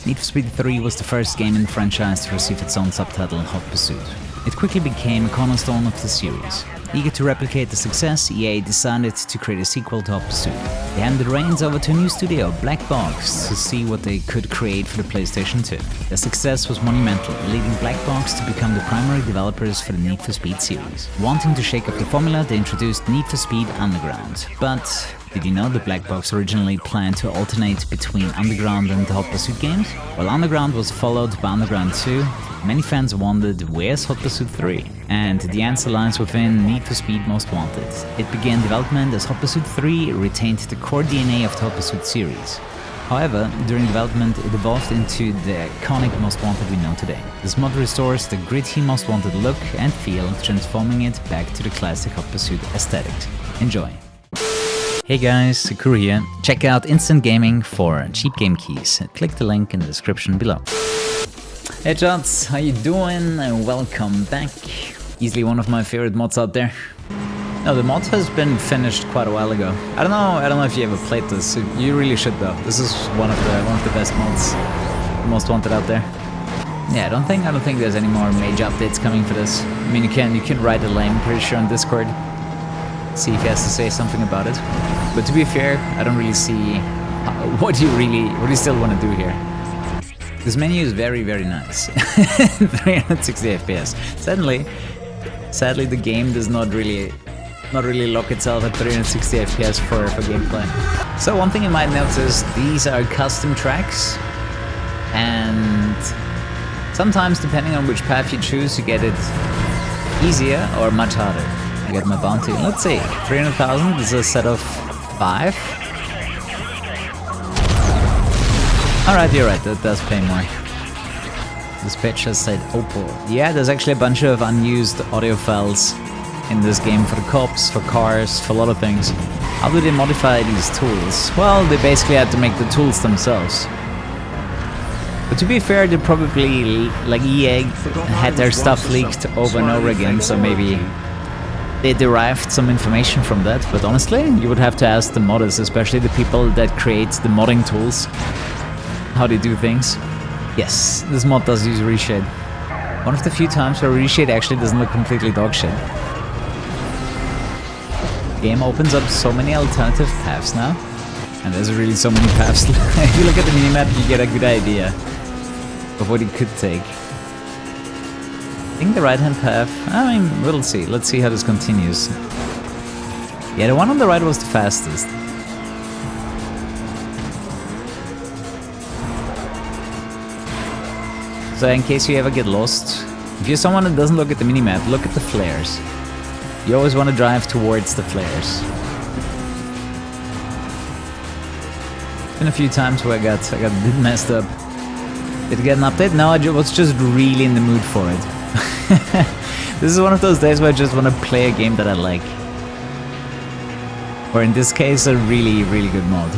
Need for Speed 3 was the first game in the franchise to receive its own subtitle, Hot Pursuit. It quickly became a cornerstone of the series. Eager to replicate the success, EA decided to create a sequel to Hot Pursuit. They handed the reins over to a new studio, Blackbox, to see what they could create for the PlayStation 2. Their success was monumental, leading Blackbox to become the primary developers for the Need for Speed series. Wanting to shake up the formula, they introduced Need for Speed Underground. But did you know that Blackbox originally planned to alternate between Underground and the Hot Pursuit games? While Underground was followed by Underground 2, many fans wondered, where's Hot Pursuit 3? And the answer lies within Need for Speed Most Wanted. It began development as Hot Pursuit 3 retained the core DNA of the Hot Pursuit series. However, during development it evolved into the iconic Most Wanted we know today. This mod restores the gritty Most Wanted look and feel, transforming it back to the classic Hot Pursuit aesthetic. Enjoy! Hey guys, Kuru here. Check out Instant Gaming for cheap game keys. Click the link in the description below. Hey chats, how you doing? Welcome back. Easily one of my favorite mods out there. No, the mod has been finished quite a while ago. I don't know if you ever played this. You really should though. This is one of the best mods, most wanted out there. Yeah, I don't think there's any more major updates coming for this. I mean, you can write a lane, pretty sure, on Discord. See if he has to say something about it. But to be fair, I don't really see what do you still want to do here. This menu is very, very nice. 360 FPS. Sadly, the game does not really lock itself at 360 FPS for gameplay. So one thing you might notice, these are custom tracks, and sometimes depending on which path you choose, you get it easier or much harder. I get my bounty. Let's see, 300,000 is a set of 5. Alright, you're right, that does pay more. This page has said Opal. Yeah, there's actually a bunch of unused audio files in this game for the cops, for cars, for a lot of things. How do they modify these tools? Well, they basically had to make the tools themselves. But to be fair, they probably, like EA, had their stuff leaked over and over again, so maybe they derived some information from that. But honestly, you would have to ask the modders, especially the people that create the modding tools, how they do things. Yes, this mod does use reshade. One of the few times where reshade actually doesn't look completely dogshit. The game opens up so many alternative paths now, and there's really so many paths. If you look at the minimap, you get a good idea of what it could take. I think the right-hand path, I mean, we'll see. Let's see how this continues. Yeah, the one on the right was the fastest. So in case you ever get lost, if you're someone that doesn't look at the minimap, look at the flares. You always want to drive towards the flares. There's been a few times where I got messed up. Did I get an update? No, I was just really in the mood for it. This is one of those days where I just want to play a game that I like. Or in this case, a really, really good mod.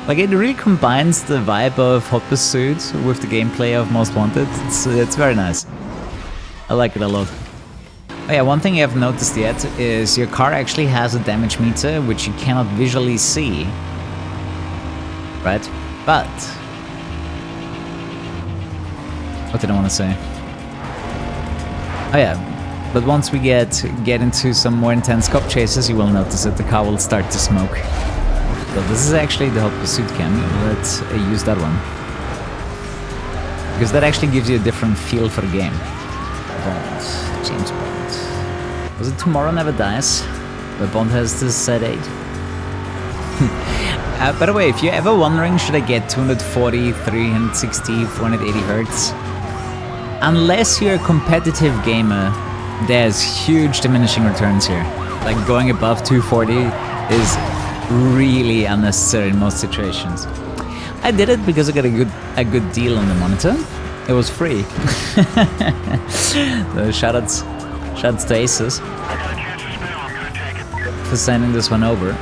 Like, it really combines the vibe of Hot Pursuit with the gameplay of Most Wanted. It's very nice. I like it a lot. Oh yeah, one thing you haven't noticed yet is your car actually has a damage meter, which you cannot visually see. Right? But what did I want to say? Oh yeah, but once we get into some more intense cop chases, you will notice that the car will start to smoke. So this is actually the Hot Pursuit cam. Let's use that one, because that actually gives you a different feel for the game. Bond, James Bond. Was it Tomorrow Never Dies? Where Bond has this set 8. By the way, if you're ever wondering, should I get 240, 360, 480 Hz? Unless you're a competitive gamer, there's huge diminishing returns here. Like, going above 240 is really unnecessary in most situations. I did it because I got a good deal on the monitor. It was free. So shoutouts to Asus for sending this one over.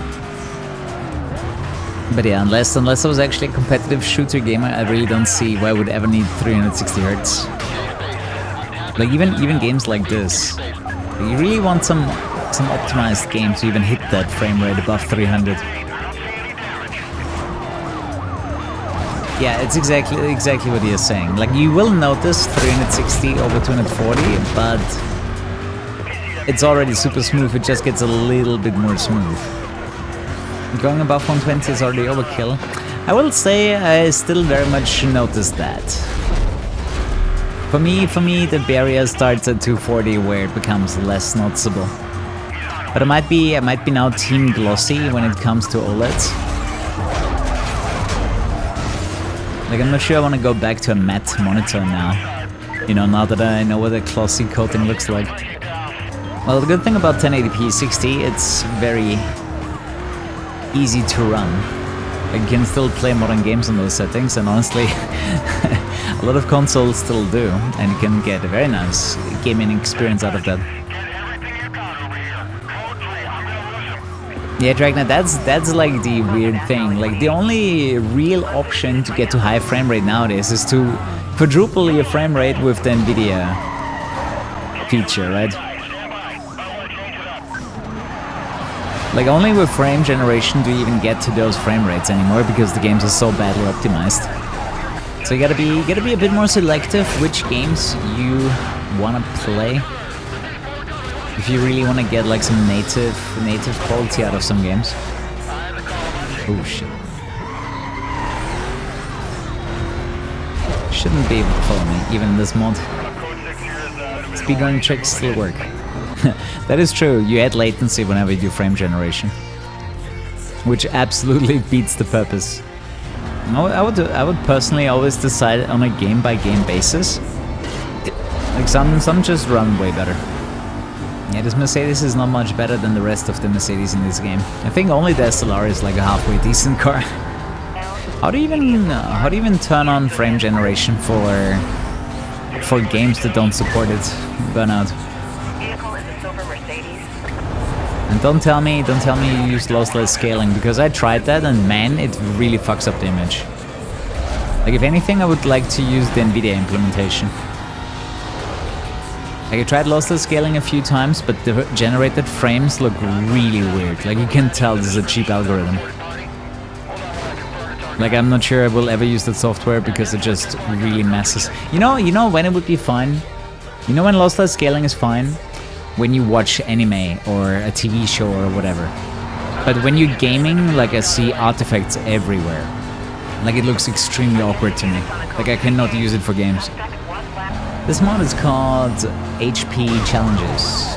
But yeah, unless I was actually a competitive shooter gamer, I really don't see why I would ever need 360 Hz. Like, even games like this, you really want some optimized game to even hit that frame rate above 300. Yeah, it's exactly what you're saying. Like, you will notice 360 over 240, but it's already super smooth. It just gets a little bit more smooth. Going above 120 is already overkill. I will say I still very much notice that. For me, the barrier starts at 240, where it becomes less noticeable. But I might be now team glossy when it comes to OLEDs. Like, I'm not sure I want to go back to a matte monitor now. You know, now that I know what a glossy coating looks like. Well, the good thing about 1080p 60, it's very easy to run. Like, you can still play modern games on those settings, and honestly, a lot of consoles still do, and you can get a very nice gaming experience out of that. Yeah, Dragna, that's like the weird thing. Like, the only real option to get to high frame rate nowadays is to quadruple your frame rate with the NVIDIA feature, right? Like, only with frame generation do you even get to those frame rates anymore, because the games are so badly optimized. So you gotta be a bit more selective which games you wanna play. If you really want to get like some native quality out of some games. Oh shit. Shouldn't be able to follow me, even in this mod. Speedrunning tricks still work. That is true, you add latency whenever you do frame generation. Which absolutely beats the purpose. I would personally always decide on a game-by-game basis. Like, some just run way better. Yeah, this Mercedes is not much better than the rest of the Mercedes in this game. I think only the SLR is like a halfway decent car. How do you even turn on frame generation for games that don't support it? Burnout. And don't tell me you use lossless scaling, because I tried that and man, it really fucks up the image. Like, if anything, I would like to use the NVIDIA implementation. Like, I tried lossless scaling a few times, but the generated frames look really weird. Like, you can tell this is a cheap algorithm. Like, I'm not sure I will ever use that software because it just really messes. You know when it would be fine? You know when lossless scaling is fine? When you watch anime or a TV show or whatever. But when you're gaming, like, I see artifacts everywhere. Like, it looks extremely awkward to me. Like, I cannot use it for games. This mod is called HP Challenges.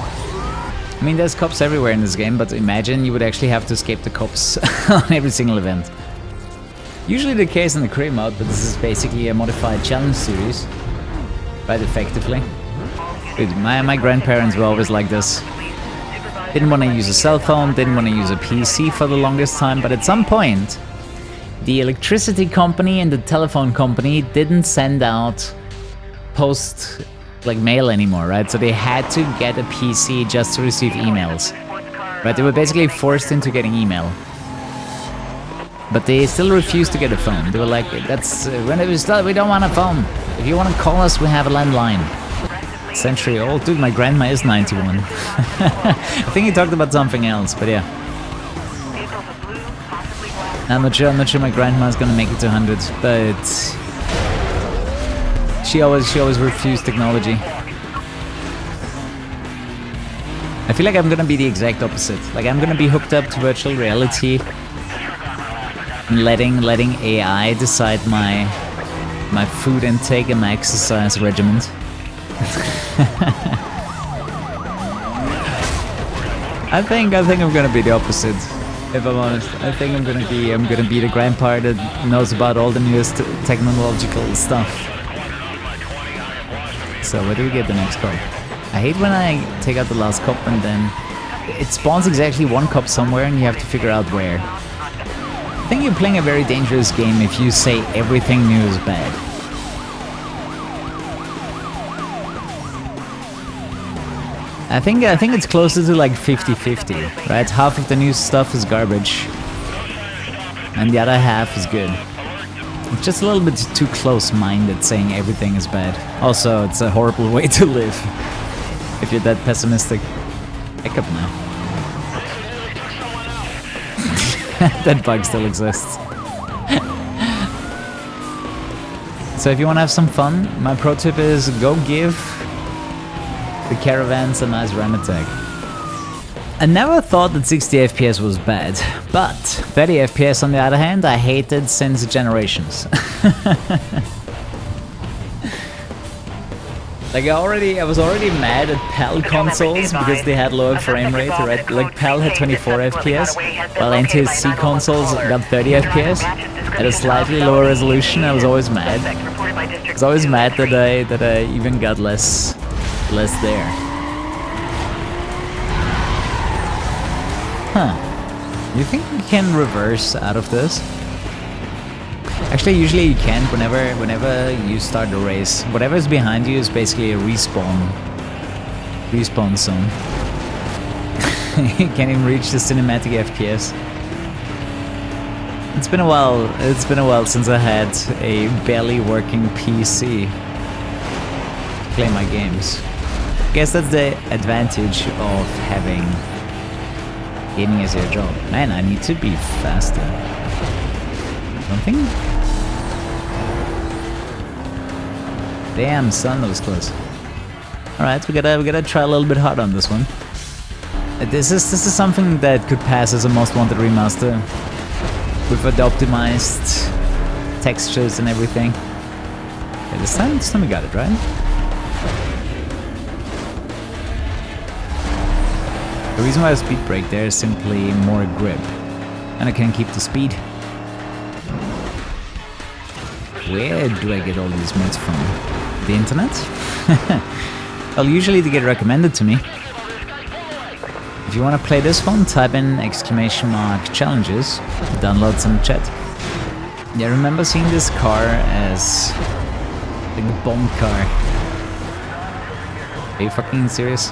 I mean, there's cops everywhere in this game, but imagine you would actually have to escape the cops on every single event. Usually the case in the career mode, but this is basically a modified challenge series. Right, effectively. Dude, my grandparents were always like this. Didn't want to use a cell phone, didn't want to use a PC for the longest time, but at some point, the electricity company and the telephone company didn't send out mail anymore, right? So they had to get a PC just to receive emails. Right? They were basically forced into getting email. But they still refused to get a phone. They were like, we don't want a phone. If you want to call us, we have a landline. Century old. Dude, my grandma is 91. I think he talked about something else, but yeah. I'm not sure my grandma's gonna make it to 100, but she always refused technology. I feel like I'm gonna be the exact opposite. Like, I'm gonna be hooked up to virtual reality and letting AI decide my food intake and my exercise regimen. I think I'm gonna be the opposite, if I'm honest. I think I'm gonna be the grandpa that knows about all the newest technological stuff. So where do we get the next cop? I hate when I take out the last cop and then it spawns exactly one cop somewhere and you have to figure out where. I think you're playing a very dangerous game if you say everything new is bad. I think it's closer to like 50-50, right? Half of the new stuff is garbage, and the other half is good. It's just a little bit too close-minded saying everything is bad. Also, it's a horrible way to live, if you're that pessimistic. Back up now. That bug still exists. So if you want to have some fun, my pro tip is go give the caravans a nice ram attack. I never thought that 60 FPS was bad, but 30 FPS on the other hand, I hated since generations. Like I was already mad at PAL consoles because they had lower frame rate, right? Like PAL had 24 FPS, while NTSC consoles got 30 FPS at a slightly lower resolution. I was always mad. I was always mad that I even got less there. Huh. You think we can reverse out of this? Actually, usually you can't whenever you start the race. Whatever's behind you is basically a respawn zone. You can't even reach the cinematic FPS. It's been a while since I had a barely working PC to play my games. I guess that's the advantage of having gaming as your job. Man, I need to be faster. Something? Damn, son, that was close. Alright, we gotta try a little bit harder on this one. This is something that could pass as a most wanted remaster with the optimized textures and everything. Okay, this time we got it, right? The reason why I speed brake there is simply more grip, and I can keep the speed. Where do I get all these mods from? The internet? Well, usually they get recommended to me. If you want to play this one, type in !challenges, downloads in the chat. Yeah, I remember seeing this car as like the bomb car. Are you fucking serious?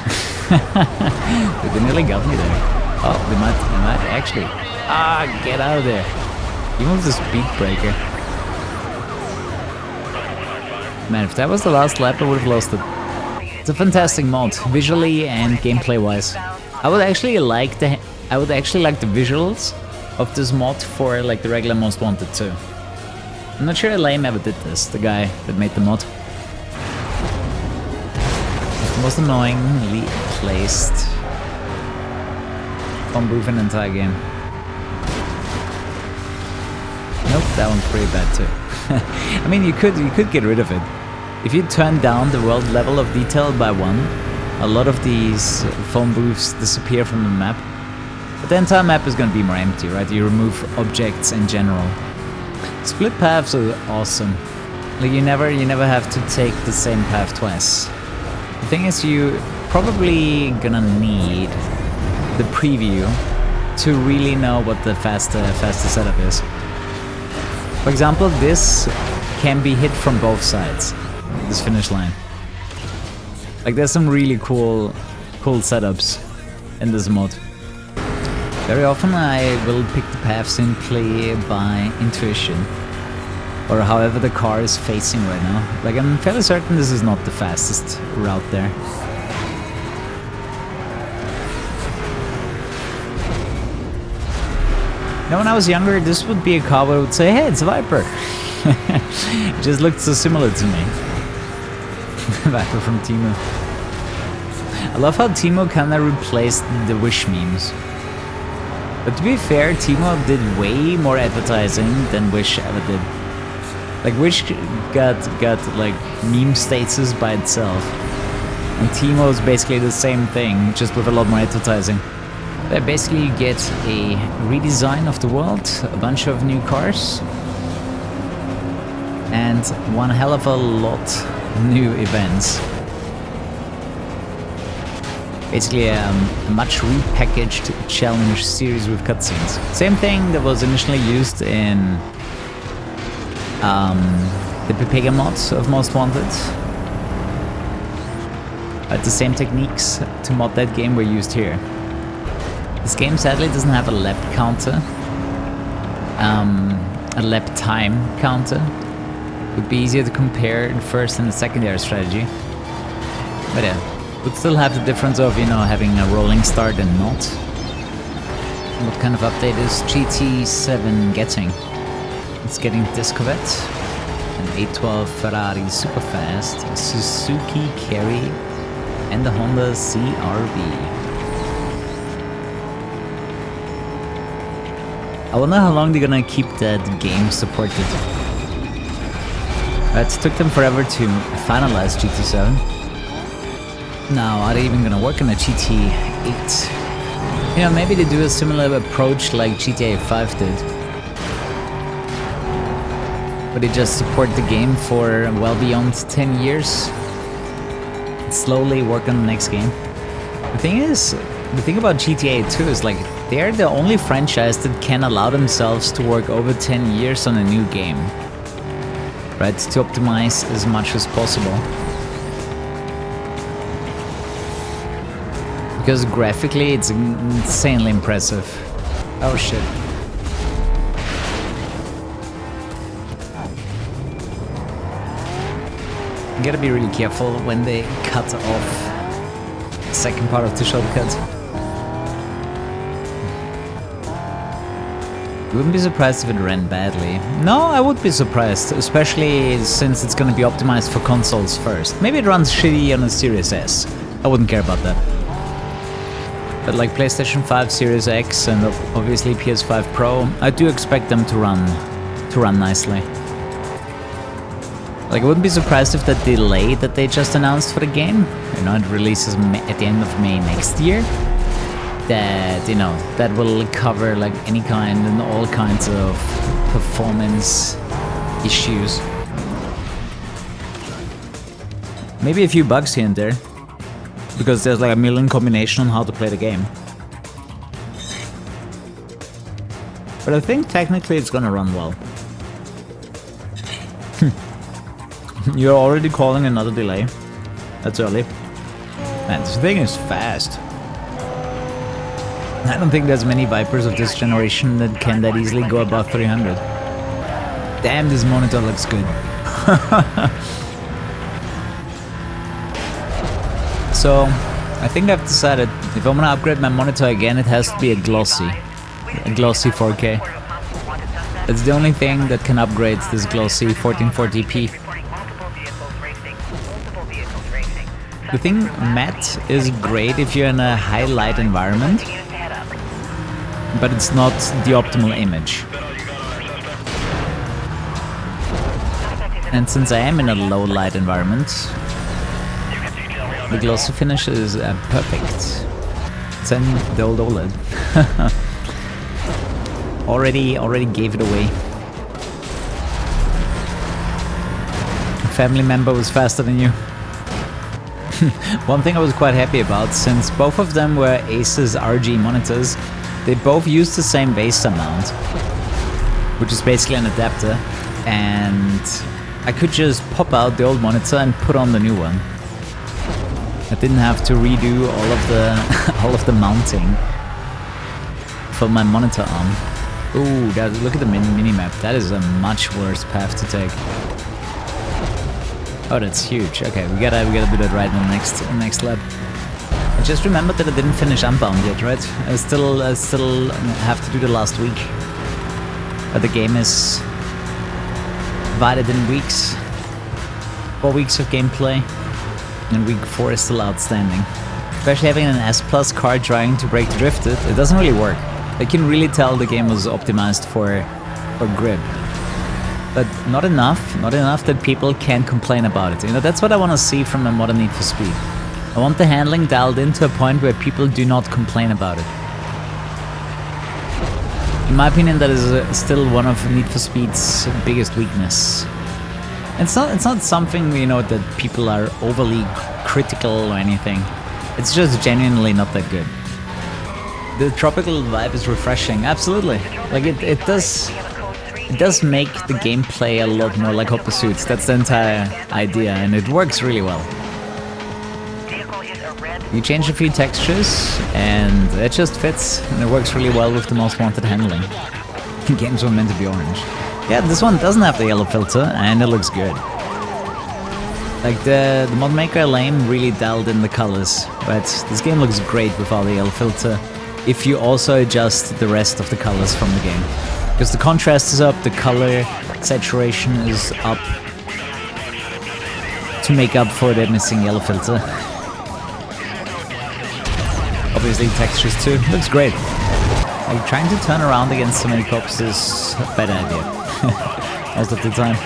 They nearly got me there. Oh, they might actually. Ah, get out of there. You moved the speed breaker. Man, if that was the last lap, I would have lost it. It's a fantastic mod, visually and gameplay-wise. I would actually like the visuals of this mod for like the regular Most Wanted too. I'm not sure Lame ever did this, the guy that made the mod. It's the most annoyingly placed phone booth in the entire game. Nope, that one's pretty bad too. I mean, you could get rid of it. If you turn down the world level of detail by 1, a lot of these phone booths disappear from the map. But the entire map is going to be more empty, right? You remove objects in general. Split paths are awesome. Like you never have to take the same path twice. The thing is, you probably gonna need the preview to really know what the faster setup is. For example, this can be hit from both sides. This finish line. Like there's some really cool setups in this mod. Very often I will pick the path simply by intuition, or however the car is facing right now. Like I'm fairly certain this is not the fastest route there. Now when I was younger, this would be a car where I would say, hey, it's a Viper. It just looked so similar to me. Viper from Timo. I love how Timo kinda replaced the Wish memes. But to be fair, Timo did way more advertising than Wish ever did. Like Wish got like meme status by itself. And Timo is basically the same thing, just with a lot more advertising. But basically you get a redesign of the world, a bunch of new cars, and one hell of a lot new events. Basically a much repackaged challenge series with cutscenes. Same thing that was initially used in the Pepega mods of Most Wanted. But the same techniques to mod that game were used here. This game sadly doesn't have a lap counter, a lap time counter. It would be easier to compare the first and the secondary strategy. But yeah, would still have the difference of, you know, having a rolling start and not. What kind of update is GT7 getting? It's getting Discovet an 812 Ferrari Superfast, a Suzuki Carry, and the Honda CR-V. I wonder how long they're gonna keep that game supported. It took them forever to finalize GT7. Now, are they even gonna work on a GT8? You know, maybe they do a similar approach like GTA 5 did. But they just support the game for well beyond 10 years. And slowly work on the next game. The thing about GTA 2 is like, they're the only franchise that can allow themselves to work over 10 years on a new game. Right, to optimize as much as possible. Because graphically it's insanely impressive. Oh shit. You gotta be really careful when they cut off the second part of the shortcut. You wouldn't be surprised if it ran badly. No, I would be surprised, especially since it's gonna be optimized for consoles first. Maybe it runs shitty on a Series S. I wouldn't care about that. But like PlayStation 5, Series X, and obviously PS5 Pro, I do expect them to run nicely. Like, I wouldn't be surprised if that delay that they just announced for the game, you know, it releases at the end of May next year, that, you know, that will cover like any kind and all kinds of performance issues. Maybe a few bugs here and there, because there's like a million combinations on how to play the game. But I think technically it's gonna run well. You're already calling another delay. That's early. Man, this thing is fast. I don't think there's many Vipers of this generation that can that easily go above 300. Damn, this monitor looks good. So, I think I've decided if I'm gonna upgrade my monitor again, it has to be a glossy 4K. That's the only thing that can upgrade this glossy 1440p. The thing, matte is great if you're in a high light environment, but it's not the optimal image. And since I am in a low light environment, the glossy finish is perfect. It's in the old OLED. already gave it away. A family member was faster than you. One thing I was quite happy about, since both of them were Asus RG monitors, they both used the same base mount, which is basically an adapter, and I could just pop out the old monitor and put on the new one. I didn't have to redo all of the mounting for my monitor arm. Ooh, look at the mini-map. That is a much worse path to take. Oh, that's huge. Okay, we gotta do that right in the next lap. I just remembered that I didn't finish Unbound yet, right? I still have to do the last week. But the game is divided in weeks. 4 weeks of gameplay. And week 4 is still outstanding. Especially having an S Plus car trying to brake drifted, it doesn't really work. I can really tell the game was optimized for grip. But not enough that people can complain about it. You know, that's what I want to see from a modern Need for Speed. I want the handling dialed in to a point where people do not complain about it. In my opinion, that is still one of Need for Speed's biggest weakness. It's not something, you know, that people are overly critical or anything. It's just genuinely not that good. The tropical vibe is refreshing, absolutely. Like it does make the gameplay a lot more like Hot Pursuit. That's the entire idea, and it works really well. You change a few textures, and it just fits, and it works really well with the most wanted handling. Games were meant to be orange. Yeah, this one doesn't have the yellow filter, and it looks good. Like the mod maker lane really dialed in the colors, but this game looks great without the yellow filter if you also adjust the rest of the colors from the game. Because the contrast is up, the color saturation is up, to make up for the missing yellow filter. Obviously textures too. Looks great. Like trying to turn around against so many cops is a bad idea. Most of the time.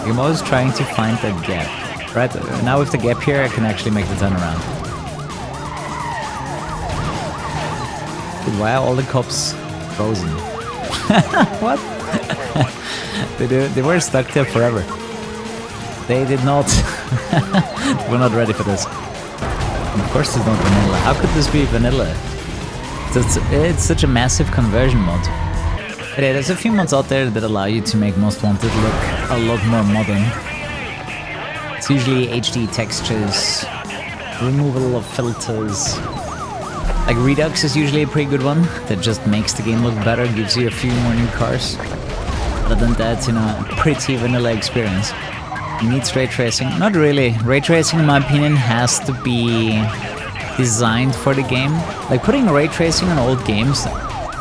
I'm always trying to find that gap. Right, now with the gap here I can actually make the turn around. But why are all the cops frozen? What? They were stuck there forever. They did not. We're not ready for this. Of course it's not vanilla. How could this be vanilla? It's such a massive conversion mod. But yeah, there's a few mods out there that allow you to make Most Wanted look a lot more modern. It's usually HD textures, removal of filters. Like Redux is usually a pretty good one that just makes the game look better, gives you a few more new cars. Other than that, you know, a pretty vanilla experience. It needs ray tracing. Not really. Ray tracing, in my opinion, has to be designed for the game. Like putting ray tracing on old games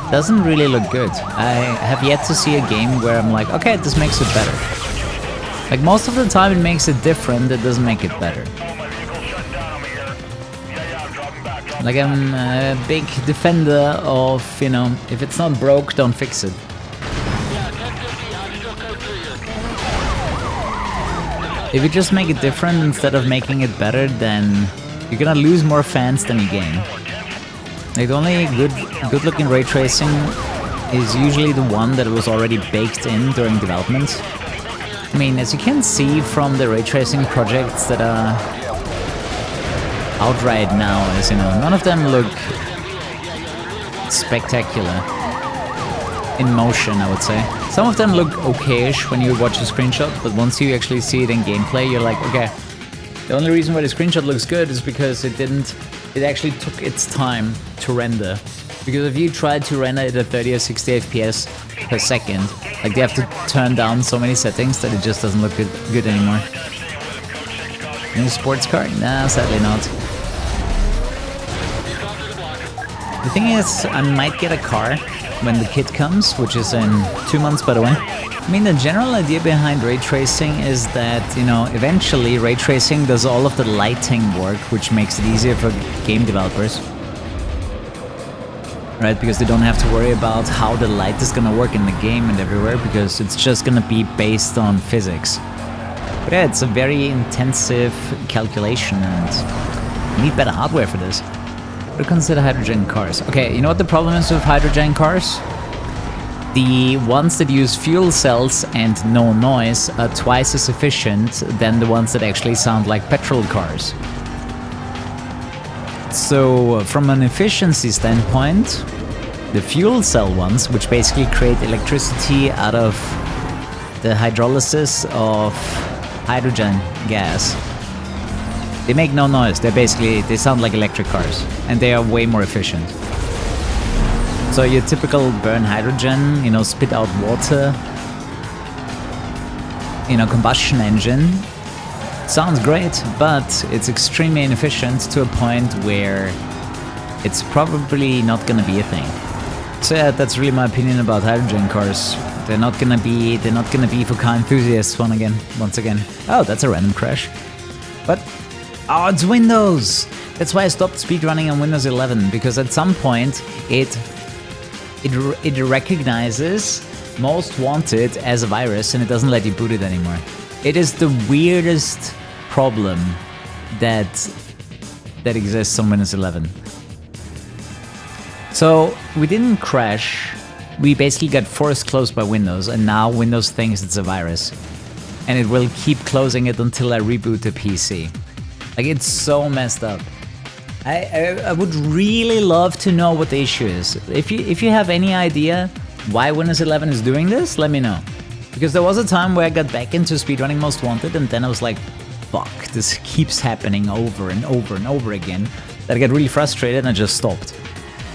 doesn't really look good. I have yet to see a game where I'm like, okay, this makes it better. Like most of the time it makes it different, it doesn't make it better. Like I'm a big defender of, you know, if it's not broke, don't fix it. If you just make it different instead of making it better, then you're gonna lose more fans than you gain. Like the only good looking ray tracing is usually the one that was already baked in during development. I mean, as you can see from the ray tracing projects that are out right now, as you know, none of them look spectacular in motion, I would say. Some of them look okayish when you watch a screenshot, but once you actually see it in gameplay, you're like, okay, the only reason why the screenshot looks good is because it actually took its time to render. Because if you tried to render it at 30 or 60 FPS per second, like they have to turn down so many settings that it just doesn't look good anymore. New sports car? Nah, sadly not. The thing is, I might get a car when the kit comes, which is in 2 months, by the way. I mean, the general idea behind ray tracing is that, you know, eventually ray tracing does all of the lighting work, which makes it easier for game developers. Right, because they don't have to worry about how the light is gonna work in the game and everywhere, because it's just gonna be based on physics. But yeah, it's a very intensive calculation and you need better hardware for this. But consider hydrogen cars. Okay, you know what the problem is with hydrogen cars? The ones that use fuel cells and no noise are twice as efficient than the ones that actually sound like petrol cars. So, from an efficiency standpoint, the fuel cell ones, which basically create electricity out of the hydrolysis of hydrogen gas, they make no noise. They sound like electric cars, and they are way more efficient. So your typical burn hydrogen, you know, spit out water, you know, combustion engine, sounds great, but it's extremely inefficient to a point where it's probably not gonna be a thing. So yeah, that's really my opinion about hydrogen cars. They're not gonna be for car enthusiasts once again. Oh, that's a random crash. But oh, it's Windows. That's why I stopped speedrunning on Windows 11, because at some point it recognizes Most Wanted as a virus and it doesn't let you boot it anymore. It is the weirdest problem that exists on Windows 11. So we didn't crash, we basically got forced closed by Windows, and now Windows thinks it's a virus. And it will keep closing it until I reboot the PC. Like, it's so messed up. I would really love to know what the issue is. If you have any idea why Windows 11 is doing this, let me know. Because there was a time where I got back into speedrunning Most Wanted, and then I was like, fuck, this keeps happening over and over and over again, that I got really frustrated and I just stopped.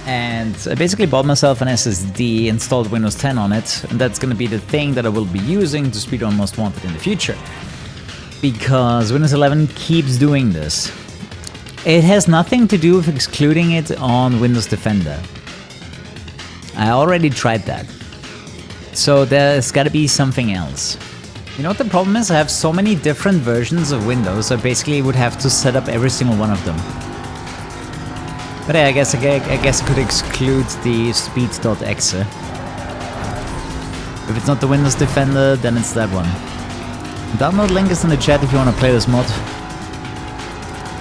And I basically bought myself an SSD, installed Windows 10 on it, and that's gonna be the thing that I will be using to speedrun Most Wanted in the future. Because Windows 11 keeps doing this. It has nothing to do with excluding it on Windows Defender. I already tried that. So there's gotta be something else. You know what the problem is? I have so many different versions of Windows, I basically would have to set up every single one of them. But yeah, I guess I could exclude the speed.exe. If it's not the Windows Defender, then it's that one. Download link is in the chat if you want to play this mod.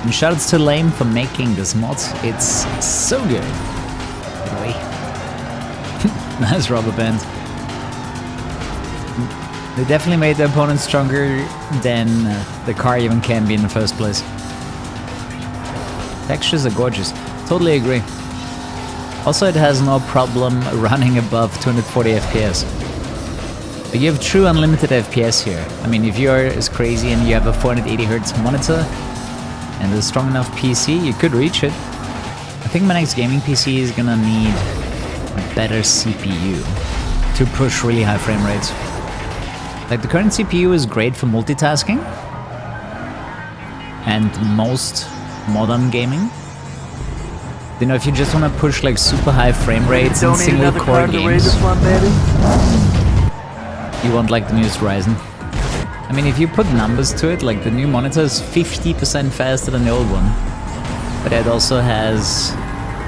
And shoutouts to Lame for making this mod. It's so good. Anyway. Nice rubber band. They definitely made the opponent stronger than the car even can be in the first place. Textures are gorgeous. Totally agree. Also, it has no problem running above 240 FPS. But you have true unlimited FPS here. I mean, if you're as crazy and you have a 480Hz monitor and a strong enough PC, you could reach it. I think my next gaming PC is gonna need a better CPU to push really high frame rates. Like, the current CPU is great for multitasking and most modern gaming. You know, if you just want to push like super high frame rates in single core games, you want like the newest Ryzen. I mean, if you put numbers to it, like the new monitor is 50% faster than the old one. But it also has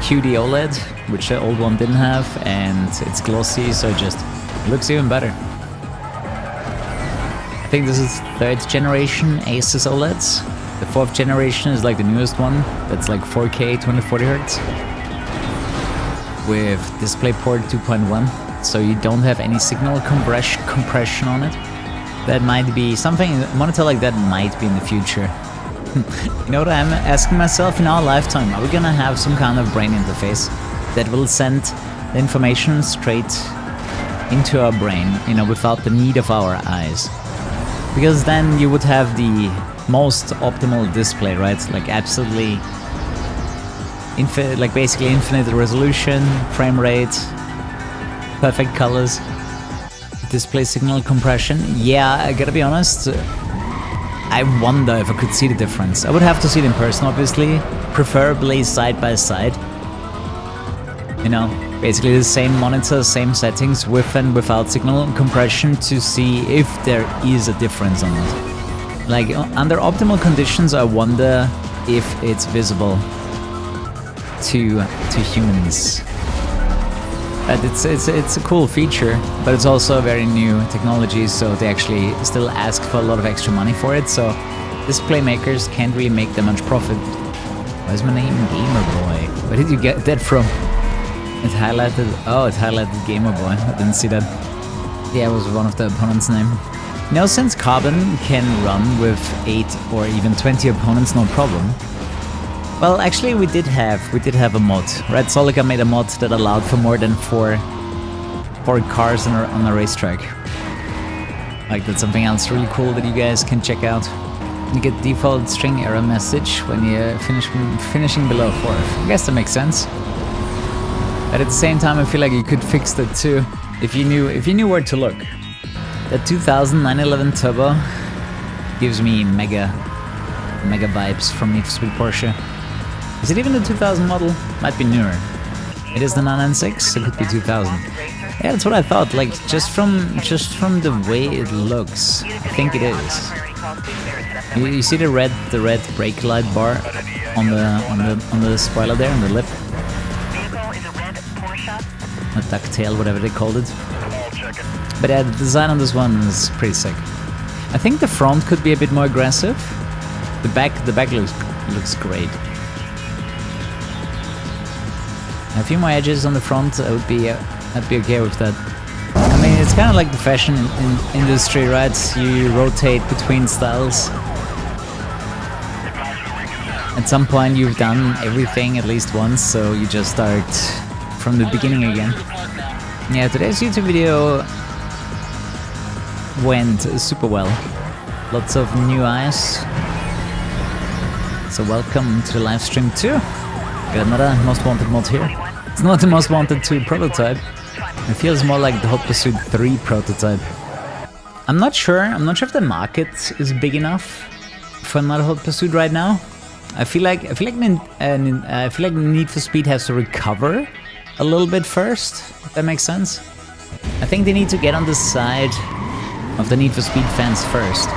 QD OLED, which the old one didn't have, and it's glossy, so it just looks even better. I think this is 3rd generation Asus OLEDs. The 4th generation is like the newest one, that's like 4K 240Hz with DisplayPort 2.1, so you don't have any signal compression on it. That might be something, a monitor like that might be in the future. You know what I'm asking myself? In our lifetime, are we gonna have some kind of brain interface that will send the information straight into our brain, you know, without the need of our eyes? Because then you would have the most optimal display, right? Like absolutely infinite, like basically infinite resolution, frame rate, perfect colors, display signal compression. Yeah, I gotta be honest, I wonder if I could see the difference. I would have to see it in person, obviously, preferably side by side. You know, basically the same monitor, same settings, with and without signal compression, to see if there is a difference on it. Like, under optimal conditions, I wonder if it's visible to humans. But it's a cool feature, but it's also a very new technology, so they actually still ask for a lot of extra money for it, so display makers can't really make that much profit. Why is my name Gamerboy? Where did you get that from? It highlighted... Oh, it highlighted Gamerboy. I didn't see that. Yeah, it was one of the opponent's name. You know, since Carbon can run with 8 or even 20 opponents, no problem. Well, actually, we did have a mod. Red Solica made a mod that allowed for more than four cars on a racetrack. Like, that's something else really cool that you guys can check out. You get default string error message when you finishing below 4th. I guess that makes sense. But at the same time, I feel like you could fix that too if you knew where to look. That 2000 911 Turbo gives me mega vibes from Need for Speed Porsche. Is it even the 2000 model? Might be newer. It is the 996, it could be 2000. Yeah, that's what I thought. Like, just from the way it looks, I think it is. You see the red brake light bar on the spoiler there, on the lip. A ducktail, whatever they called it. But yeah, the design on this one is pretty sick. I think the front could be a bit more aggressive. The back looks great. A few more edges on the front, I'd be okay with that. I mean, it's kind of like the fashion industry, right? You rotate between styles. At some point, you've done everything at least once, so you just start from the beginning again. Yeah, today's YouTube video went super well. Lots of new eyes. So welcome to the live stream too. Got another Most Wanted mod here. It's not the Most Wanted 2 prototype. It feels more like the Hot Pursuit 3 prototype. I'm not sure if the market is big enough for another Hot Pursuit right now. I feel like Need for Speed has to recover a little bit first, if that makes sense. I think they need to get on the side of the Need for Speed fans first,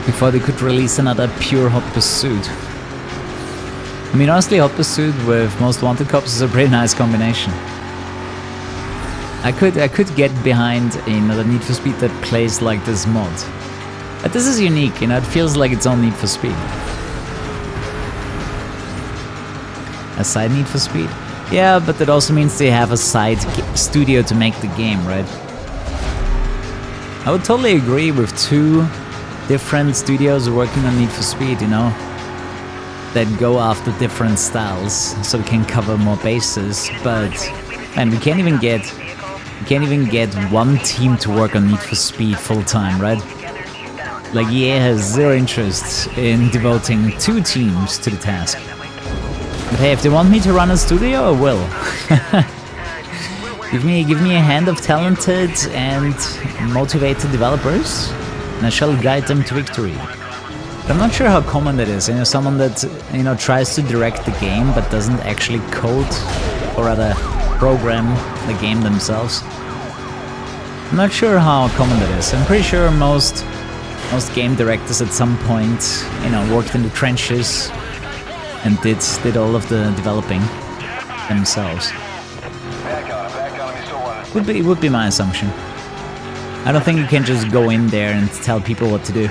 before they could release another pure Hot Pursuit. I mean, honestly, Hot Pursuit with Most Wanted Cops is a pretty nice combination. I could get behind another Need for Speed that plays like this mod. But this is unique, you know, it feels like its own Need for Speed. A side Need for Speed? Yeah, but that also means they have a side studio to make the game, right? I would totally agree with 2 different studios working on Need for Speed, you know, that go after different styles, so we can cover more bases. But man, we can't even get one team to work on Need for Speed full time, right? Like EA has 0 interest in devoting 2 teams to the task. But hey, if they want me to run a studio, I will. give me a hand of talented and motivated developers, and I shall guide them to victory. But I'm not sure how common that is. You know, someone that, you know, tries to direct the game but doesn't actually code or rather program the game themselves. I'm not sure how common that is. I'm pretty sure most game directors at some point, you know, worked in the trenches and did all of the developing themselves. Would be my assumption. I don't think you can just go in there and tell people what to do.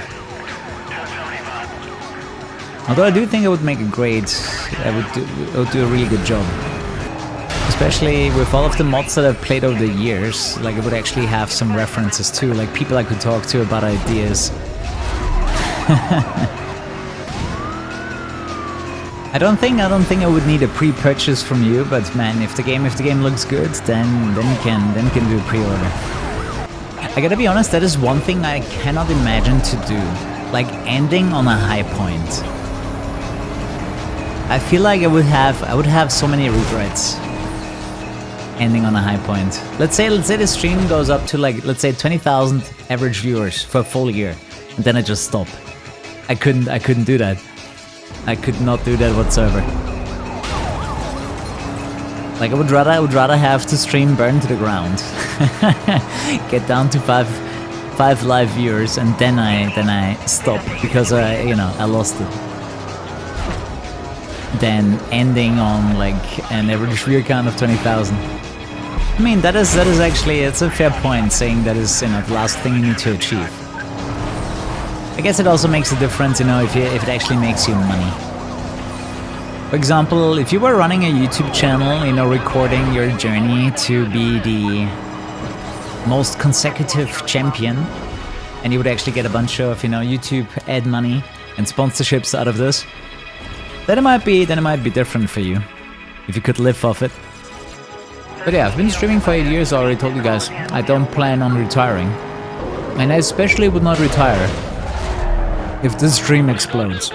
Although I do think it would make a great, it would do a really good job. Especially with all of the mods that I've played over the years, like it would actually have some references too, like people I could talk to about ideas. I don't think I would need a pre-purchase from you, but man, if the game looks good, then you can do a pre-order. I gotta be honest, that is one thing I cannot imagine to do, like ending on a high point. I feel like I would have so many regrets ending on a high point. Let's say the stream goes up to like, let's say 20,000 average viewers for a full year, and then I just stop. I couldn't do that. I could not do that whatsoever. Like I would rather have the stream burn to the ground, get down to five live viewers, and then I stop because I lost it. Then ending on like an average viewer count of 20,000. I mean that is actually, it's a fair point, saying that is, you know, the last thing you need to achieve. I guess it also makes a difference, you know, if it actually makes you money. For example, if you were running a YouTube channel, you know, recording your journey to be the most consecutive champion, and you would actually get a bunch of, you know, YouTube ad money and sponsorships out of this, then it might be different for you, if you could live off it. But yeah, I've been streaming for 8 years, I already told you guys. I don't plan on retiring. And I especially would not retire if this stream explodes.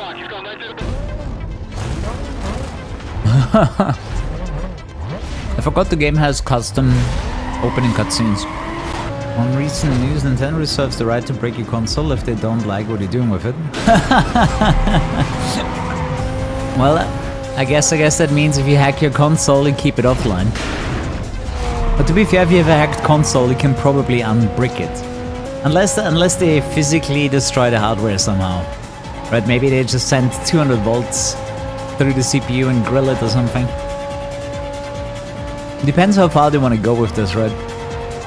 I forgot the game has custom opening cutscenes. On recent news, Nintendo reserves the right to break your console if they don't like what you're doing with it. Well, I guess that means if you hack your console, you keep it offline. But to be fair, if you have a hacked console, you can probably unbrick it. Unless they physically destroy the hardware somehow. Right, maybe they just send 200 volts through the CPU and grill it or something. Depends how far they want to go with this, right?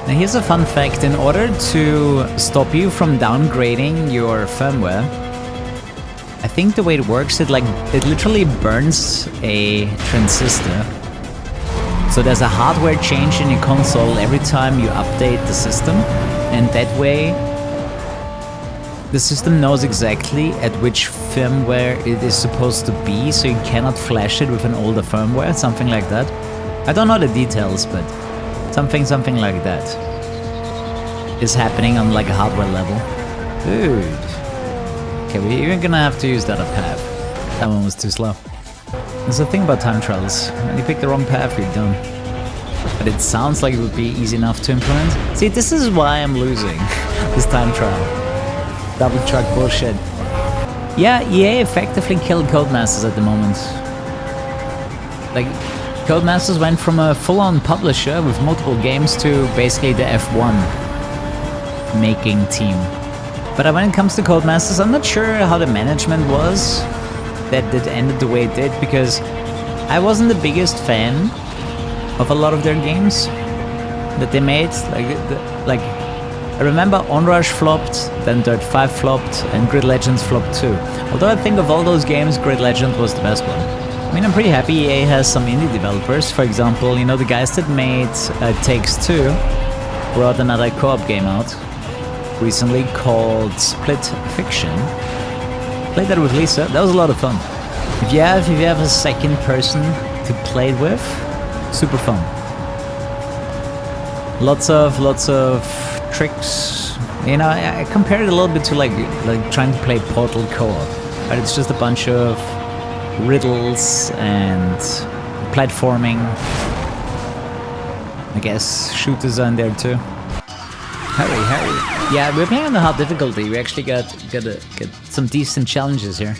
Now here's a fun fact. In order to stop you from downgrading your firmware, I think the way it works, it literally burns a transistor. So there's a hardware change in your console every time you update the system, and that way the system knows exactly at which firmware it is supposed to be, so you cannot flash it with an older firmware, something like that. I don't know the details, but something like that is happening on like a hardware level. Dude. Okay, we're even gonna have to use that path. That one was too slow. There's a thing about time trials. When you pick the wrong path, you're done. But it sounds like it would be easy enough to implement. See, this is why I'm losing this time trial. Double truck bullshit. Yeah, EA effectively killed Codemasters at the moment. Like, Codemasters went from a full-on publisher with multiple games to basically the F1 making team. But when it comes to Codemasters, I'm not sure how the management was that ended the way it did, because I wasn't the biggest fan of a lot of their games that they made. Like I remember Onrush flopped, then Dirt 5 flopped, and Grid Legends flopped too. Although I think of all those games, Grid Legend was the best one. I mean, I'm pretty happy EA has some indie developers. For example, you know, the guys that made Takes Two brought another co-op game out recently called Split Fiction. Played that with Lisa. That was a lot of fun. If you have a second person to play it with, super fun. Lots of tricks. You know, I compared it a little bit to like trying to play Portal co-op, but it's just a bunch of riddles and platforming. I guess shooters are in there too. Harry. Yeah, we're playing on the hard difficulty. We actually got some decent challenges here.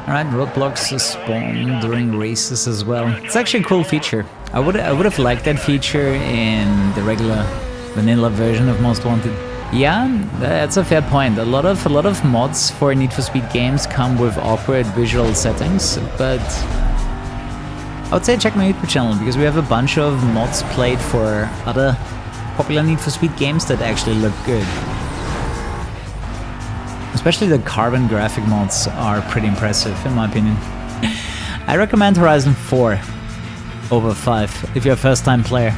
Alright, roadblocks spawn during races as well. It's actually a cool feature. I would have liked that feature in the regular vanilla version of Most Wanted. Yeah, that's a fair point. A lot of mods for Need for Speed games come with awkward visual settings, but I would say check my YouTube channel, because we have a bunch of mods played for other popular Need for Speed games that actually look good. Especially the carbon graphic mods are pretty impressive, in my opinion. I recommend Horizon 4 over 5 if you're a first-time player.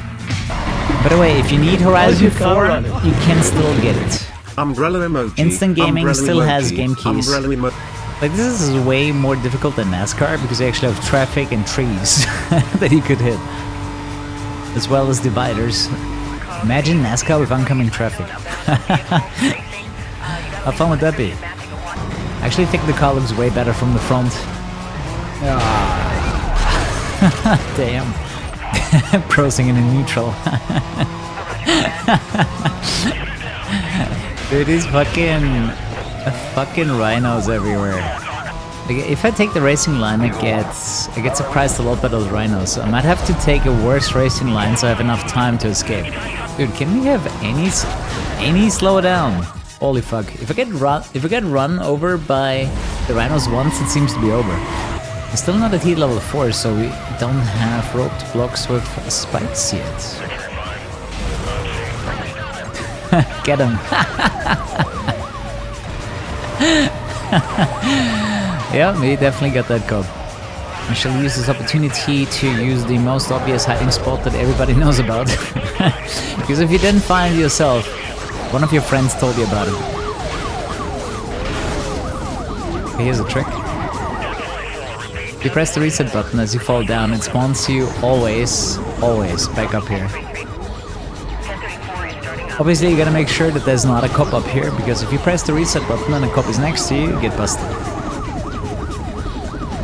By the way, if you need Horizon 4, you can still get it. Umbrella emoji. Instant Gaming Umbrella still emoji. has game keys. Like, this is way more difficult than NASCAR, because you actually have traffic and trees that you could hit, as well as dividers. Imagine NASCAR with oncoming traffic. How fun would that be? I actually think the car looks way better from the front. Damn. Prosing in a neutral. Dude, these fucking rhinos everywhere. Like, if I take the racing line, I get surprised a lot by those rhinos. So I might have to take a worse racing line so I have enough time to escape. Dude, can we have any slow down? Holy fuck! If I get run over by the rhinos once, it seems to be over. We're still not at heat level 4, so we don't have roped blocks with spikes yet. Get him! Yeah, we definitely got that code. I shall use this opportunity to use the most obvious hiding spot that everybody knows about. Because if you didn't find it yourself, one of your friends told you about it. Okay, here's a trick. If you press the reset button as you fall down, it spawns you always back up here. Obviously, you gotta make sure that there's not a cop up here, because if you press the reset button and a cop is next to you, you get busted.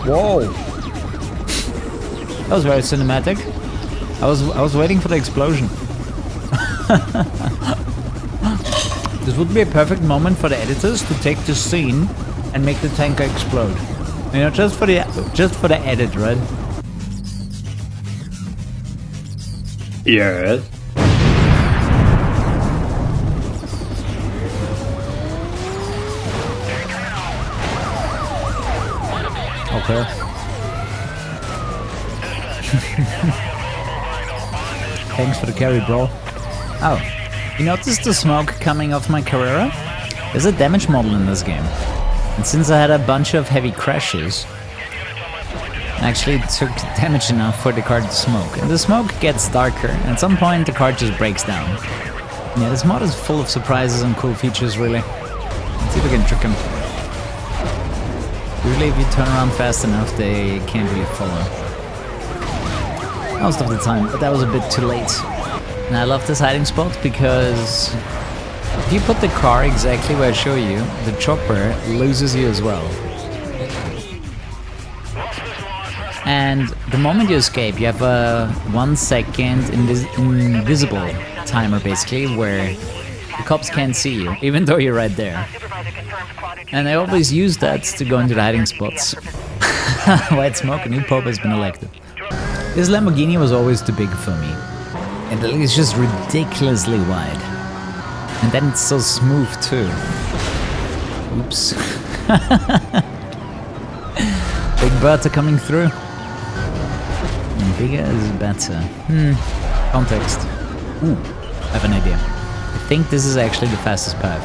Whoa! That was very cinematic. I was waiting for the explosion. This would be a perfect moment for the editors to take this scene and make the tanker explode. You know, just for the edit, right? Yeah. Okay. Thanks for the carry, bro. Oh, you noticed the smoke coming off my Carrera? There's a damage model in this game. And since I had a bunch of heavy crashes, I actually took damage enough for the car to smoke. And the smoke gets darker, and at some point the car just breaks down. Yeah, this mod is full of surprises and cool features, really. Let's see if we can trick him. Usually if you turn around fast enough, they can't really follow. Most of the time, but that was a bit too late. And I love this hiding spot because if you put the car exactly where I show you, the chopper loses you as well. And the moment you escape, you have a 1 second invisible timer basically, where the cops can't see you, even though you're right there. And I always use that to go into the hiding spots. White smoke, a new pope has been elected. This Lamborghini was always too big for me. And it's just ridiculously wide. And then it's so smooth too. Oops. Big butter coming through. And bigger is better. Context. Ooh, I have an idea. I think this is actually the fastest path.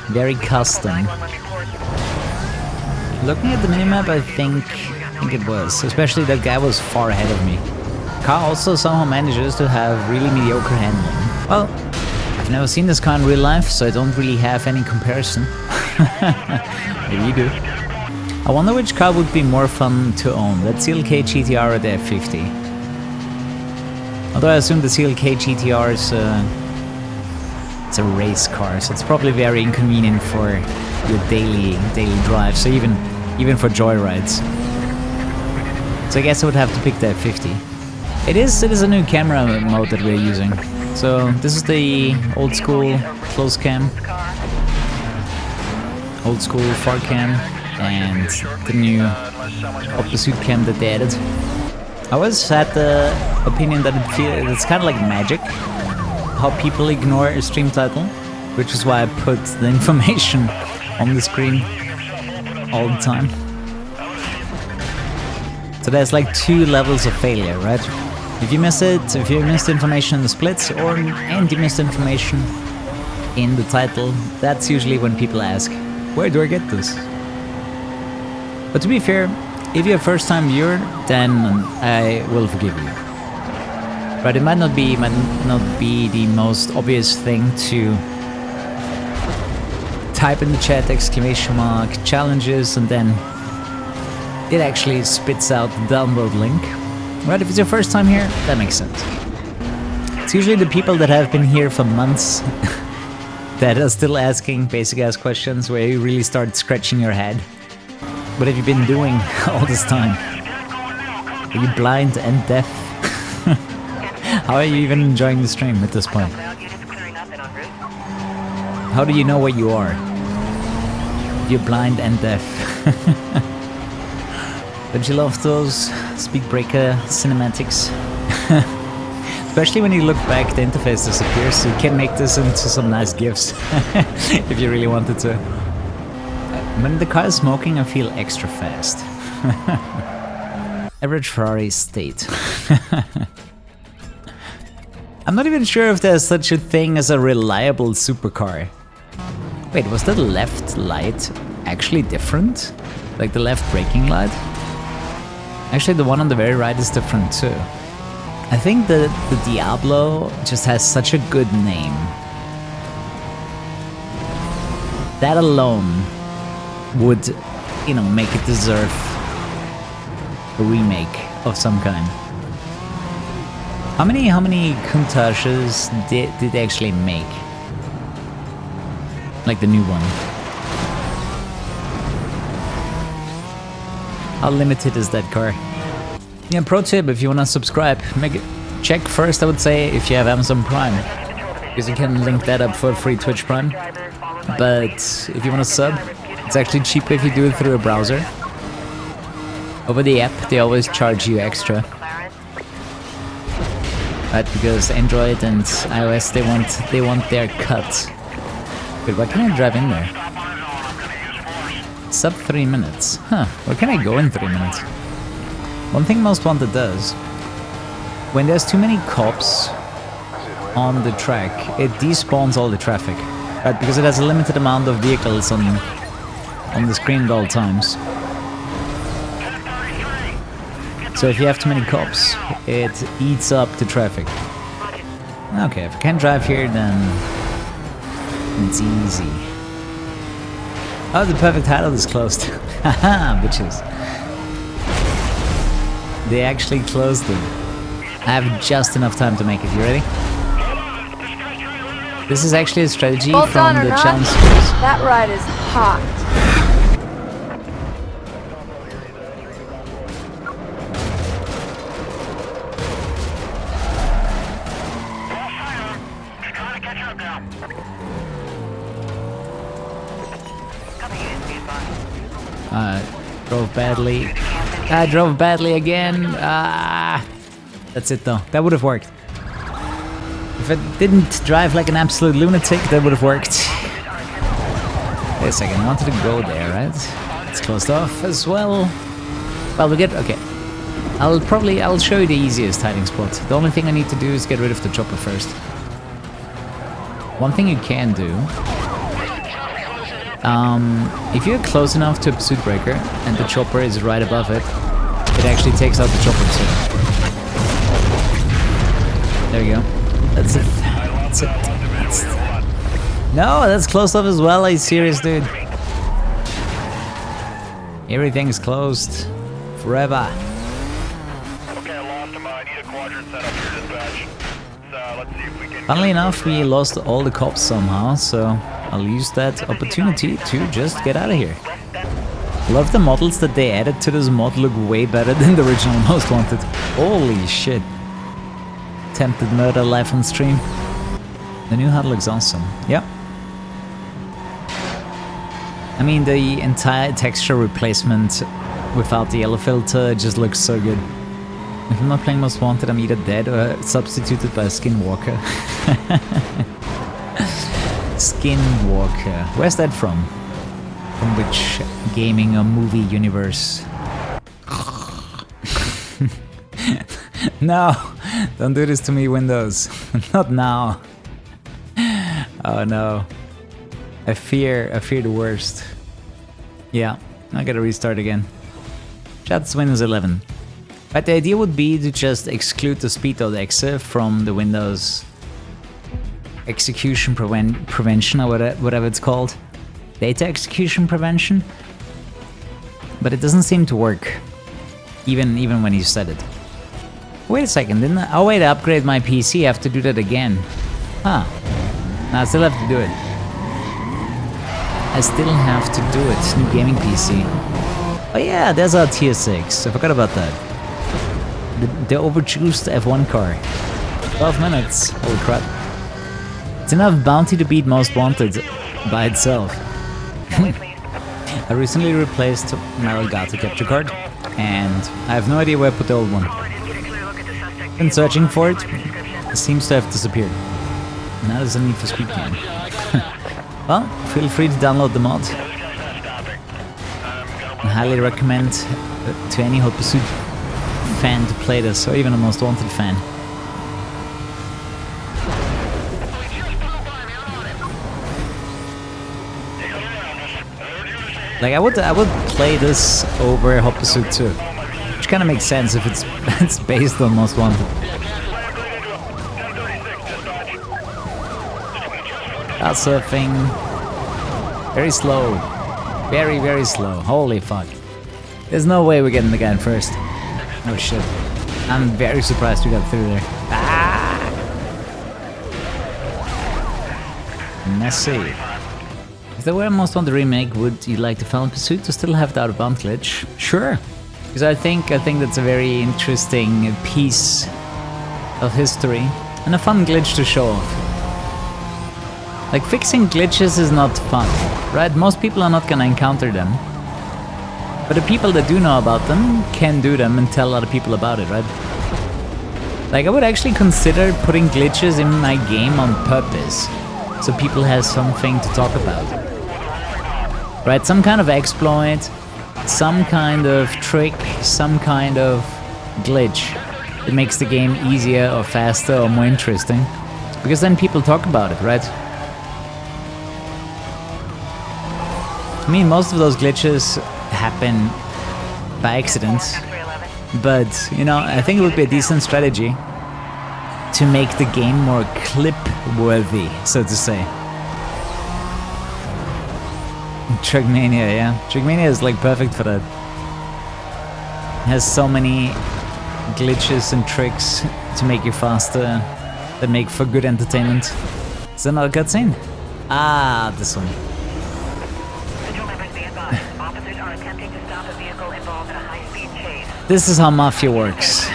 Very custom. Looking at the minimap, I think it was. Especially that guy was far ahead of me. Car also somehow manages to have really mediocre handling. Well, I've never seen this car in real life, so I don't really have any comparison. Maybe you do. I wonder which car would be more fun to own, that CLK GTR or the F50. Although I assume the CLK GTR is it's a race car, so it's probably very inconvenient for your daily drive, so even for joyrides. So I guess I would have to pick the F50. It is a new camera mode that we're using. So this is the old school close cam, old school far cam, and the new Hot Pursuit cam that they added. I always had the opinion that it's kind of like magic, how people ignore a stream title, which is why I put the information on the screen all the time. So there's like 2 levels of failure, right? If you miss it, if you missed information in the splits, and you missed information in the title, that's usually when people ask, where do I get this? But to be fair, if you're a first-time viewer, then I will forgive you. But it might not be the most obvious thing to type in the chat ! Challenges, and then it actually spits out the download link. Right, if it's your first time here, that makes sense. It's usually the people that have been here for months that are still asking basic-ass questions where you really start scratching your head. What have you been doing all this time? Are you blind and deaf? How are you even enjoying the stream at this point? How do you know where you are? If you're blind and deaf. Don't you love those speedbreaker cinematics? Especially when you look back, the interface disappears, so you can make this into some nice GIFs if you really wanted to. When the car is smoking, I feel extra fast. Average Ferrari state. I'm not even sure if there's such a thing as a reliable supercar. Wait, was the left light actually different? Like the left braking light? Actually, the one on the very right is different too. I think the Diablo just has such a good name. That alone would, you know, make it deserve a remake of some kind. How many Countachs did they actually make? Like the new one. How limited is that car? Yeah, pro tip, if you wanna subscribe, check first, I would say, if you have Amazon Prime. Because you can link that up for free Twitch Prime. But if you wanna sub, it's actually cheaper if you do it through a browser. Over the app, they always charge you extra. Right, because Android and iOS, they want their cut. Wait, why can't I drive in there? Sub 3 minutes. Huh, where can I go in 3 minutes? One thing Most Wanted does, when there's too many cops on the track, it despawns all the traffic. Right, because it has a limited amount of vehicles on the screen at all times. So if you have too many cops, it eats up the traffic. Okay, if I can't drive here, then it's easy. Oh, the perfect title is closed. Haha, bitches. They actually closed it. I have just enough time to make it. You ready? This is actually a strategy from the challenge series. That ride is hot. Drove badly. I drove badly again. That's it though. That would have worked. If I didn't drive like an absolute lunatic, that would have worked. Wait a second, I wanted to go there, right? It's closed off as well. Well, we get... okay. I'll show you the easiest hiding spot. The only thing I need to do is get rid of the chopper first. One thing you can do... if you're close enough to a pursuit breaker and the chopper is right above it, it actually takes out the chopper too. There you go. That's it. That's it. No, that's closed off as well. Are you serious, dude? Everything's closed. Forever. Okay, I lost him. I need a quadrant set up here, dispatch. So let's see if we can... Funnily enough, we lost all the cops somehow, so I'll use that opportunity to just get out of here. Love the models that they added to this mod look way better than the original Most Wanted. Holy shit. Attempted murder live on stream. The new HUD looks awesome. Yep. I mean, the entire texture replacement without the yellow filter just looks so good. If I'm not playing Most Wanted, I'm either dead or substituted by a Skinwalker. Skinwalker. Where's that from? From which gaming or movie universe? No! Don't do this to me, Windows. Not now. Oh no. I fear the worst. Yeah, I gotta restart again. That's Windows 11. But the idea would be to just exclude the speed.exe from the Windows execution prevention or whatever it's called. Data execution prevention. But it doesn't seem to work. Even when you set it. Wait a second, didn't I? Oh wait, I upgraded my PC, I have to do that again. Huh. No, I still have to do it. I still have to do it. New gaming PC. Oh yeah, there's our tier 6. I forgot about that. The overjuiced F1 car. 12 minutes. Holy crap. It's enough bounty to beat Most Wanted by itself. I recently replaced my Elgato capture card, and I have no idea where I put the old one. Been searching for it. It seems to have disappeared. Now there's a need for speed game. Well, feel free to download the mod. I highly recommend to any Hot Pursuit fan to play this, or even a Most Wanted fan. Like I would play this over Hot Pursuit too, which kind of makes sense if it's based on Most Wanted. Car surfing, very slow, very slow. Holy fuck! There's no way we're getting the guy in first. Oh shit! I'm very surprised we got through there. Ah! Messy. If there were a Most Wanted remake, would you like the Final Pursuit to still have the Out of Bound glitch? Sure, because I think that's a very interesting piece of history and a fun glitch to show off. Like fixing glitches is not fun, right? Most people are not gonna encounter them, but the people that do know about them can do them and tell other people about it, right? Like I would actually consider putting glitches in my game on purpose, so people have something to talk about. Right, some kind of exploit, some kind of trick, some kind of glitch that makes the game easier or faster or more interesting. Because then people talk about it, right? I mean, most of those glitches happen by accident. But, you know, I think it would be a decent strategy to make the game more clip-worthy, so to say. Trackmania, yeah. Trackmania is like perfect for that. It has so many glitches and tricks to make you faster that make for good entertainment. Is there another cutscene? Ah, this one. This is how Mafia works.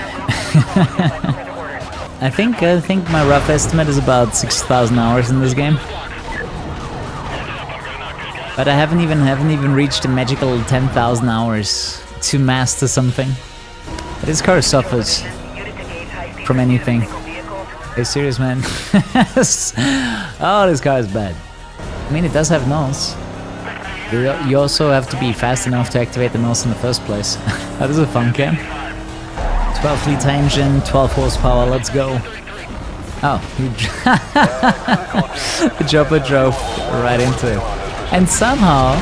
I think my rough estimate is about 6,000 hours in this game. But I haven't even reached the magical 10,000 hours to master something. This car suffers from anything. Are you serious, man? Oh, this car is bad. I mean, it does have nose. You also have to be fast enough to activate the nose in the first place. That is a fun cam. 12-liter engine, 12 horsepower, let's go. Oh, the chopper drove right into it. And somehow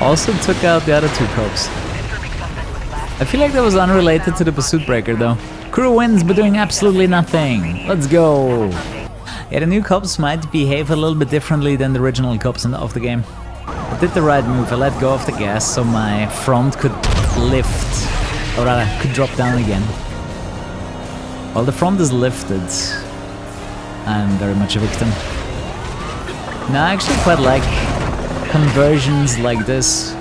also took out the other two cops. I feel like that was unrelated to the pursuit breaker though. Crew wins by doing absolutely nothing. Let's go. Yeah, the new cops might behave a little bit differently than the original cops of the game. I did the right move, I let go of the gas so my front could lift, or rather, could drop down again. While the front is lifted, I'm very much a victim. Now I actually quite like conversions like this.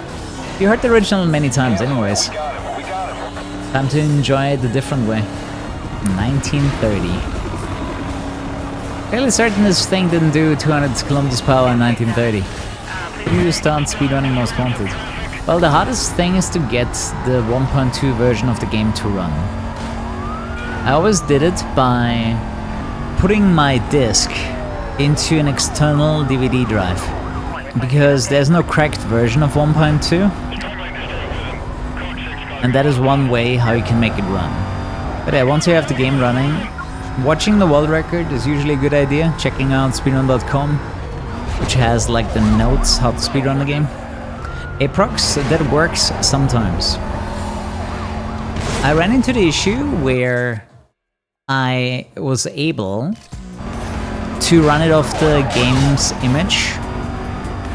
You heard the original many times anyways. Time to enjoy it a different way. 1930. Fairly certain this thing didn't do 200 kilometers per hour in 1930. You start speedrunning most wanted. Well, the hardest thing is to get the 1.2 version of the game to run. I always did it by putting my disc into an external DVD drive, because there's no cracked version of 1.2, and that is one way how you can make it run. But yeah, once you have the game running, watching the world record is usually a good idea. Checking out speedrun.com, which has like the notes how to speedrun the game. Aprox, that works sometimes. I ran into the issue where I was able to run it off the game's image,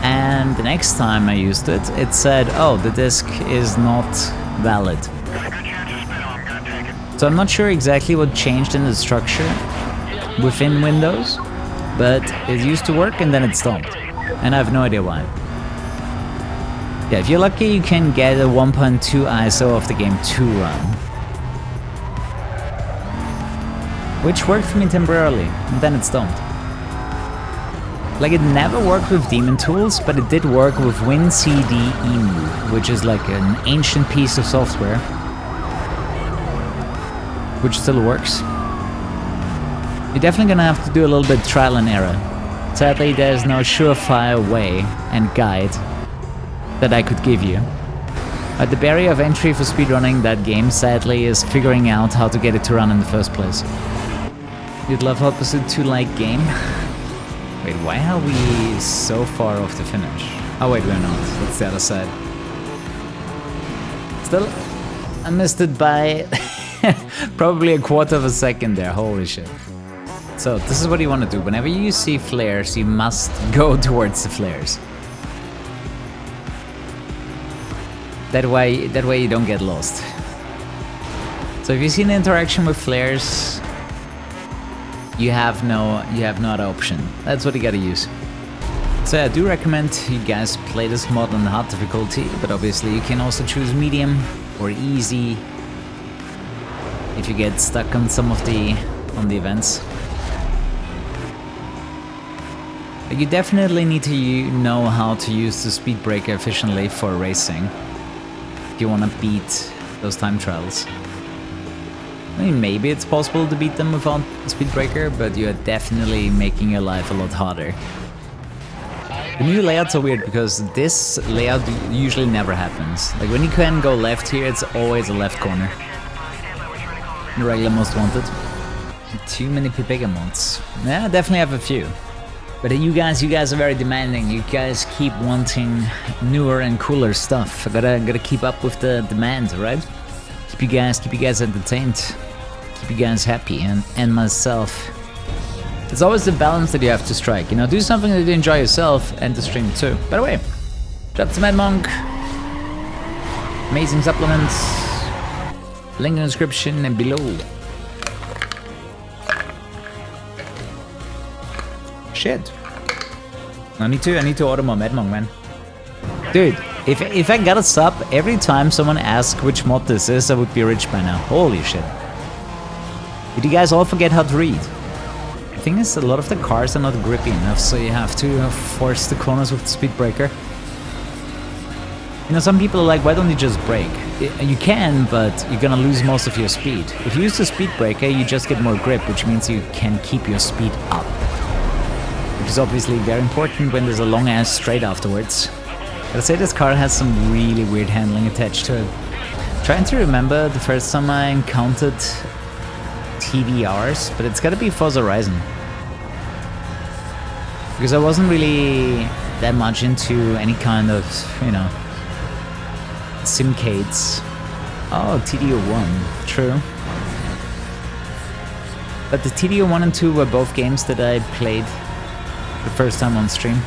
and the next time I used it, it said, oh, the disk is not valid. So I'm not sure exactly what changed in the structure within Windows, but it used to work and then it stopped, and I have no idea why. Yeah, if you're lucky, you can get a 1.2 ISO of the game to run. Which worked for me temporarily, and then it stopped. Like, it never worked with daemon tools, but it did work with WinCD-EMU, which is like an ancient piece of software, which still works. You're definitely gonna have to do a little bit trial and error. Sadly, there's no surefire way and guide that I could give you. But the barrier of entry for speedrunning that game, sadly, is figuring out how to get it to run in the first place. You'd love Hot Pursuit 2-like game? Wait, why are we so far off the finish? Oh wait, we're not. That's the other side. Still, I missed it by probably a quarter of a second there. Holy shit. So, this is what you want to do. Whenever you see flares, you must go towards the flares. That way you don't get lost. So if you see an interaction with flares, you have no other option. That's what you gotta use. So I do recommend you guys play this mod on the hard difficulty, but obviously you can also choose medium or easy if you get stuck on some of the events. But you definitely need to know how to use the speed breaker efficiently for racing if you want to beat those time trials. I mean, maybe it's possible to beat them without a speed breaker, but you're definitely making your life a lot harder. The new layouts are weird because this layout usually never happens. Like when you can go left here, it's always a left corner. The regular most wanted. Too many bigger mods. Yeah, I definitely have a few. But you guys are very demanding. You guys keep wanting newer and cooler stuff. I gotta keep up with the demand, right? Keep you guys entertained. Keep you guys happy, and myself. It's always the balance that you have to strike. You know, do something that you enjoy yourself and the stream too. By the way, shout out to Mad Monk. Amazing supplements. Link in the description and below. Shit. I need to order more Mad Monk, man. Dude, if I got a sub every time someone asks which mod this is, I would be rich by now. Holy shit. Did you guys all forget how to read? The thing is, a lot of the cars are not grippy enough, so you have to force the corners with the speed breaker. You know, some people are like, why don't you just brake? You can, but you're gonna lose most of your speed. If you use the speed breaker, you just get more grip, which means you can keep your speed up. Which is obviously very important when there's a long ass straight afterwards. I'd say this car has some really weird handling attached to it. Trying to remember the first time I encountered TVRs, but it's gotta be Forza Horizon. Because I wasn't really that much into any kind of, you know, simcades. Oh, TDO1, true. But the TDO1 and 2 were both games that I played the first time on stream.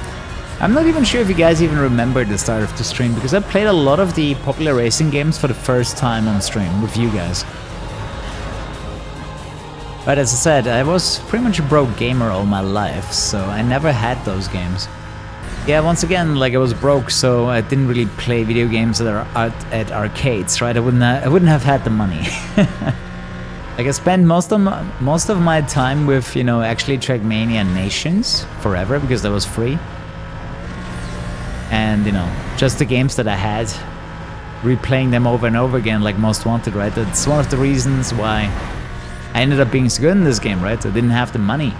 I'm not even sure if you guys even remember the start of the stream, because I played a lot of the popular racing games for the first time on stream with you guys. But as I said, I was pretty much a broke gamer all my life, so I never had those games. Yeah, once again, like I was broke, so I didn't really play video games at arcades, right? I wouldn't have had the money. Like I spent most of my time with, you know, actually Trackmania Nations forever, because that was free. And, you know, just the games that I had, replaying them over and over again, like Most Wanted, right? That's one of the reasons why I ended up being so good in this game, right? I didn't have the money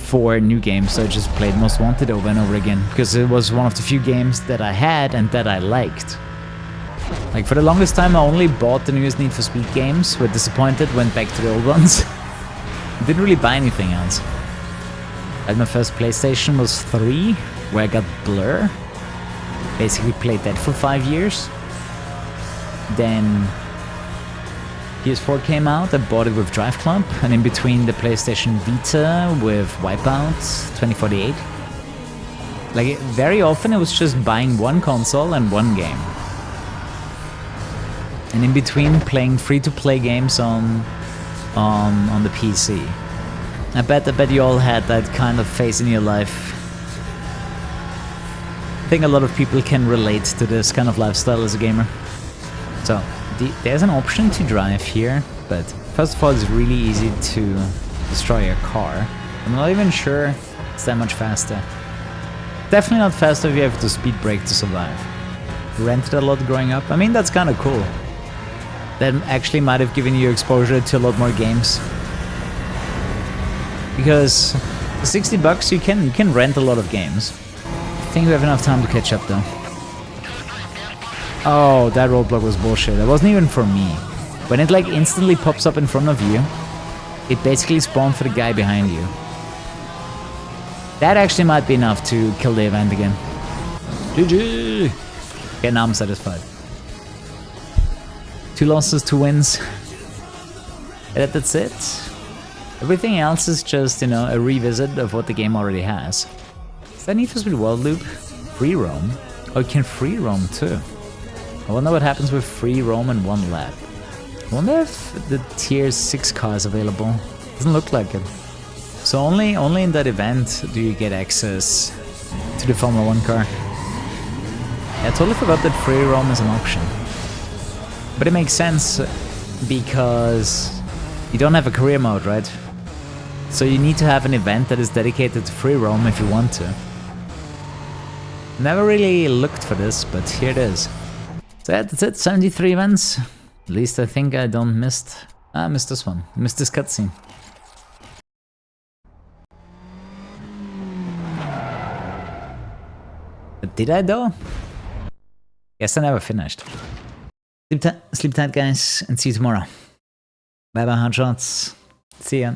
for new games, so I just played Most Wanted over and over again, because it was one of the few games that I had and that I liked. Like, for the longest time, I only bought the newest Need for Speed games, were disappointed, went back to the old ones. Didn't really buy anything else. And my first PlayStation was 3, where I got Blur. Basically played that for 5 years. Then PS4 came out, I bought it with Drive Club, and in between the PlayStation Vita with Wipeout 2048. Like, very often it was just buying one console and one game. And in between playing free-to-play games on the PC. I bet you all had that kind of phase in your life. I think a lot of people can relate to this kind of lifestyle as a gamer. So, there's an option to drive here, but first of all, it's really easy to destroy your car. I'm not even sure it's that much faster. Definitely not faster if you have to speed brake to survive. Rented a lot growing up. I mean, that's kind of cool. That actually might have given you exposure to a lot more games. Because for 60 bucks you can rent a lot of games. I think we have enough time to catch up though. Oh, that roadblock was bullshit. That wasn't even for me. When it like instantly pops up in front of you, it basically spawned for the guy behind you. That actually might be enough to kill the event again. GG! Okay, now I'm satisfied. 2 losses, 2 wins. That's it. Everything else is just, you know, a revisit of what the game already has. Is that Need for Speed World Loop? Free roam? Oh, it can free roam too. I wonder what happens with free roam in one lap. I wonder if the tier 6 car is available. Doesn't look like it. So only in that event do you get access to the Formula 1 car. Yeah, I totally forgot that free roam is an option. But it makes sense because you don't have a career mode, right? So you need to have an event that is dedicated to free roam if you want to. Never really looked for this, but here it is. So yeah, that's it, 73 events. At least I think I don't missed... I missed this one. I missed this cutscene. But did I though? Guess I never finished. Sleep tight guys, and see you tomorrow. Bye bye hotshots. See ya.